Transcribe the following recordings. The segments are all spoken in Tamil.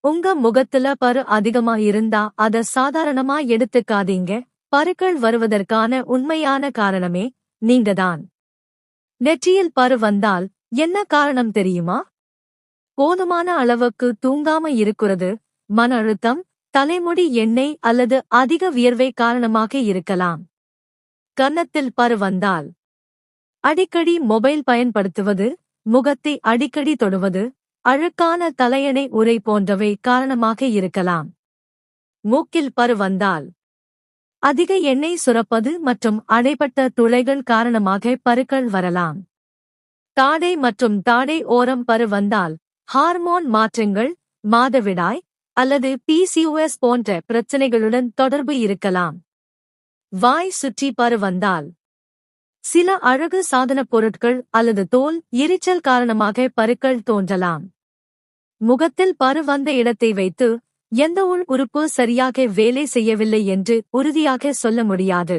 உங்க முகத்துல பரு அதிகமா இருந்தா அத சாதாரணமா எடுத்துக்காதீங்க. பருக்கள் வருவதற்கான உண்மையான காரணமே நீங்கதான். நெற்றியில் பரு வந்தால் என்ன காரணம் தெரியுமா? போதுமான அளவுக்கு தூங்காம இருக்கிறது, மன அழுத்தம், தலைமுடி எண்ணெய் அல்லது அதிக வியர்வை காரணமாக இருக்கலாம். கன்னத்தில் பரு வந்தால் அடிக்கடி மொபைல் பயன்படுத்துவது, முகத்தை அடிக்கடி தொடுவது, அழுக்கான தலையணை உரை போன்றவை காரணமாக இருக்கலாம். மூக்கில் பரு வந்தால் அதிக எண்ணெய் சுரப்பது மற்றும் அடைபட்ட துளைகள் காரணமாக பருக்கள் வரலாம். தாடை மற்றும் தாடை ஓரம் பரு வந்தால் ஹார்மோன் மாற்றங்கள், மாதவிடாய் அல்லது PCOS போன்ற பிரச்சனைகளுடன் தொடர்பு இருக்கலாம். வாய் சுற்றி பரு வந்தால் சில அழகு சாதனப் பொருட்கள் அல்லது தோல் எரிச்சல் காரணமாக பருக்கள் தோன்றலாம். முகத்தில் பரு வந்த இடத்தை வைத்து எந்த உள் உறுப்பு சரியாக வேலை செய்யவில்லை என்று உறுதியாக சொல்ல முடியாது.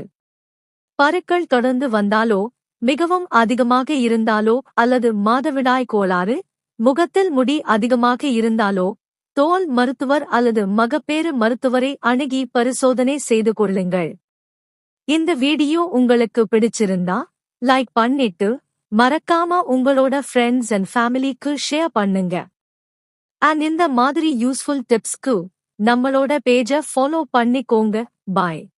பருக்கள் தொடர்ந்து வந்தாலோ, மிகவும் அதிகமாக இருந்தாலோ அல்லது மாதவிடாய் கோளாறு, முகத்தில் முடி அதிகமாக இருந்தாலோ, தோல் மருத்துவர் அல்லது மகப்பேறு மருத்துவரை அணுகி பரிசோதனை செய்து கொள்ளுங்கள். இந்த வீடியோ உங்களுக்கு பிடிச்சிருந்தா லைக் பண்ணிட்டு மறக்காம உங்களோட ஃப்ரெண்ட்ஸ் அண்ட் ஃபேமிலிக்கு ஷேர் பண்ணுங்க. அண்ட் இந்த மாதிரி யூஸ்ஃபுல் டிப்ஸ்க்கு நம்மளோட பேஜை ஃபாலோ பண்ணிக்கோங்க. பாய்.